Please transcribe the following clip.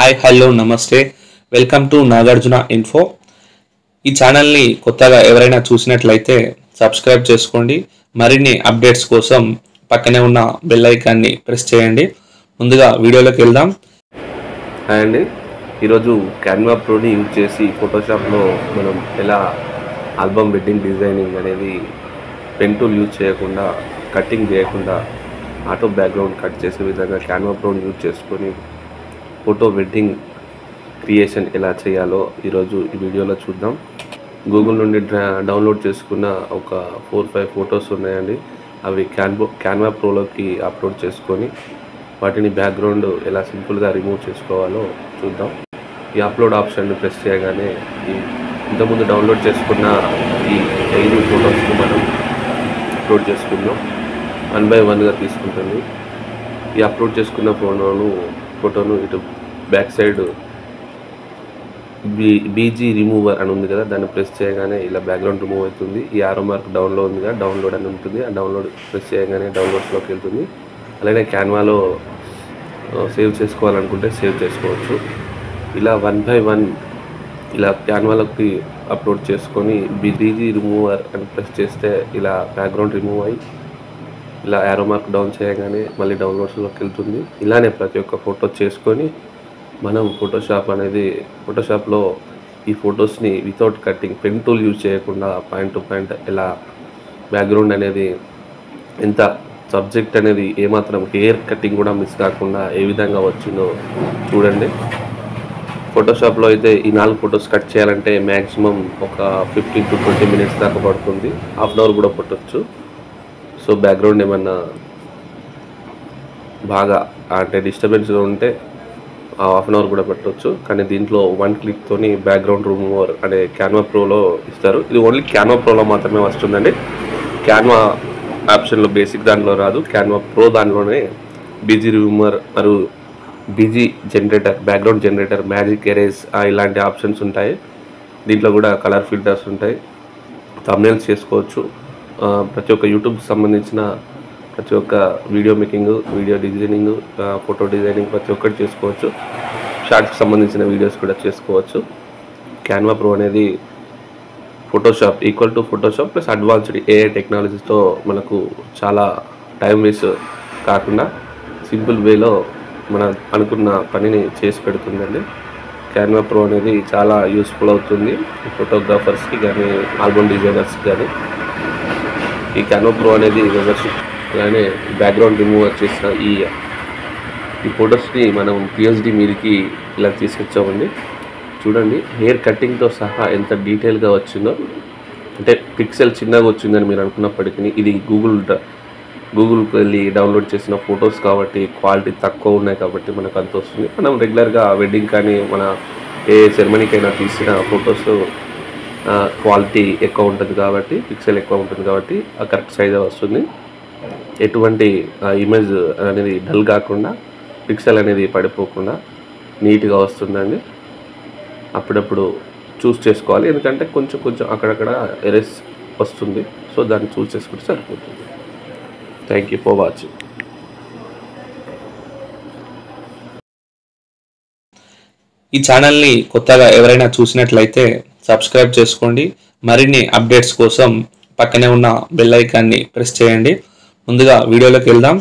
Hi hello నమస్తే welcome to Nagarjuna info. ఈ ఛానల్ని కొత్తగా ఎవరైనా చూసినట్లయితే సబ్స్క్రైబ్ చేసుకోండి. మరిన్ని అప్డేట్స్ కోసం పక్కనే ఉన్న బెల్ ఐకాన్ని ప్రెస్ చేయండి. ముందుగా వీడియోలోకి వెళ్దాం. హాయ్ అండి, ఈరోజు క్యాన్వా ప్రోని యూజ్ చేసి ఫోటోషాప్లో మనం ఎలా ఆల్బమ్ వెడ్డింగ్ డిజైనింగ్ అనేది పెన్ టూల్ యూజ్ చేయకుండా, కటింగ్ చేయకుండా ఆటో బ్యాక్గ్రౌండ్ కట్ చేసే విధంగా క్యాన్వా ప్రోని యూజ్ చేసుకొని ఫోటో వెడ్డింగ్ క్రియేషన్ ఎలా చేయాలో ఈరోజు ఈ వీడియోలో చూద్దాం. గూగుల్ నుండి డౌన్లోడ్ చేసుకున్న ఒక 4-5 ఫొటోస్ ఉన్నాయండి. అవి క్యాన్వా ప్రోలోకి అప్లోడ్ చేసుకొని వాటిని బ్యాక్గ్రౌండ్ ఎలా సింపుల్గా రిమూవ్ చేసుకోవాలో చూద్దాం. ఈ అప్లోడ్ ఆప్షన్ని ప్రెస్ చేయగానే ఇంతకుముందు డౌన్లోడ్ చేసుకున్న ఈ 5 ఫొటోస్ని మనం అప్లోడ్ చేసుకుందాం. 1 by 1గా తీసుకుంటుంది. ఈ అప్లోడ్ చేసుకున్న ఫోటోను ఇటు బ్యాక్ సైడ్ బీజీ రిమూవర్ అని ఉంది కదా, దాన్ని ప్రెస్ చేయగానే ఇలా బ్యాక్గ్రౌండ్ రిమూవ్ అవుతుంది. ఈ ఆరో మార్క్ డౌన్లో ఉంది కదా, డౌన్లోడ్ అని ఉంటుంది. ఆ డౌన్లోడ్ ప్రెస్ చేయగానే డౌన్లోడ్స్లోకి వెళ్తుంది. అలానే క్యాన్వాలో సేవ్ చేసుకోవాలనుకుంటే సేవ్ చేసుకోవచ్చు. ఇలా 1 by 1 ఇలా క్యాన్వాలోకి అప్లోడ్ చేసుకొని బీజీ రిమూవర్ అని ప్రెస్ చేస్తే ఇలా బ్యాక్గ్రౌండ్ రిమూవ్ అయ్యి ఇలా యారో మార్క్ డౌన్ చేయగానే మళ్ళీ డౌన్లోడ్స్లోకి వెళ్తుంది. ఇలానే ప్రతి ఒక్క ఫోటో చేసుకొని మనం ఫోటోషాప్లో ఈ ఫొటోస్ని without cutting pen tool use చేయకుండా పాయింట్ టు పాయింట్ ఎలా బ్యాక్గ్రౌండ్ అనేది ఎంత సబ్జెక్ట్ అనేది ఏమాత్రం హెయిర్ కటింగ్ కూడా మిస్ కాకుండా ఏ విధంగా వచ్చిందో చూడండి. ఫోటోషాప్లో అయితే ఈ 4 ఫొటోస్ కట్ చేయాలంటే మ్యాక్సిమం ఒక 15 to 20 minutes దాకా పడుతుంది. హాఫ్ అన్ అవర్ కూడా పట్టవచ్చు. సో బ్యాక్గ్రౌండ్ ఏమన్నా బాగా అంటే డిస్టర్బెన్స్గా ఉంటే హాఫ్ అన్ అవర్ కూడా పెట్టవచ్చు. కానీ దీంట్లో 1 క్లిక్తోని బ్యాక్గ్రౌండ్ రిమూవర్ అనే క్యాన్వా ప్రోలో ఇస్తారు. ఇది ఓన్లీ క్యాన్వా ప్రోలో మాత్రమే వస్తుందండి. క్యాన్వా ఆప్షన్లో బేసిక్ దాంట్లో రాదు. క్యాన్వా ప్రో దాంట్లోనే బీజీ రిమూవర్ మరియు BG generator, background generator, magic erase ఇలాంటి ఆప్షన్స్ ఉంటాయి. దీంట్లో కూడా కలర్ ఫిల్టర్స్ ఉంటాయి. థంబ్నెయిల్స్ చేసుకోవచ్చు. ప్రతి ఒక్క యూట్యూబ్కి సంబంధించిన ప్రతి ఒక్క video making, video designing, photo designing ప్రతి ఒక్కటి చేసుకోవచ్చు. షార్ట్స్కి సంబంధించిన వీడియోస్ కూడా చేసుకోవచ్చు. క్యాన్వా ప్రో అనేది Photoshop equal to Photoshop plus advanced AI టెక్నాలజీతో మనకు చాలా టైం వేస్ట్ కాకుండా సింపుల్ వేలో మన అనుకున్న పనిని చేసి పెడుతుందండి. క్యాన్వా ప్రో అనేది చాలా యూస్ఫుల్ అవుతుంది ఫోటోగ్రాఫర్స్కి కానీ, ఆల్బమ్ డిజైనర్స్కి కానీ. ఈ క్యాన్వా ప్రో అనేది మెంబర్షిప్ అలానే బ్యాక్గ్రౌండ్ రిమూవర్ చేసిన ఈ ఫొటోస్ని మనం పిహెచ్డి మీదకి ఇలా తీసుకొచ్చామండి. చూడండి, హెయిర్ కటింగ్తో సహా ఎంత డీటెయిల్గా వచ్చిందో. అంటే పిక్సెల్ చిన్నగా వచ్చిందని మీరు అనుకున్నప్పటికీ ఇది గూగుల్కి వెళ్ళి డౌన్లోడ్ చేసిన ఫొటోస్ కాబట్టి క్వాలిటీ తక్కువ ఉన్నాయి కాబట్టి మనకు అంత వస్తుంది. మనం రెగ్యులర్గా వెడ్డింగ్ కానీ మన ఏ సెరమనీకైనా తీసిన ఫొటోస్ క్వాలిటీ ఎక్కువ ఉంటుంది కాబట్టి, పిక్సెల్ ఎక్కువ ఉంటుంది కాబట్టి ఆ కరెక్ట్ సైజే వస్తుంది. ఎటువంటి ఇమేజ్ అనేది డల్ కాకుండా, పిక్సెల్ అనేది పడిపోకుండా నీట్గా వస్తుందండి. అప్పుడప్పుడు చూస్ చేసుకోవాలి, ఎందుకంటే కొంచెం అక్కడక్కడ ఎరేస్ వస్తుంది. సో దాన్ని చూస్ చేసుకుంటే సరిపోతుంది. Thank you for watching. ఈ ఛానల్ని కొత్తగా ఎవరైనా చూసినట్లయితే సబ్స్క్రైబ్ చేసుకోండి. మరిన్ని అప్డేట్స్ కోసం పక్కనే ఉన్న బెల్ ఐకాన్ని ప్రెస్ చేయండి. ముందుగా వీడియోలోకి వెళ్దాం.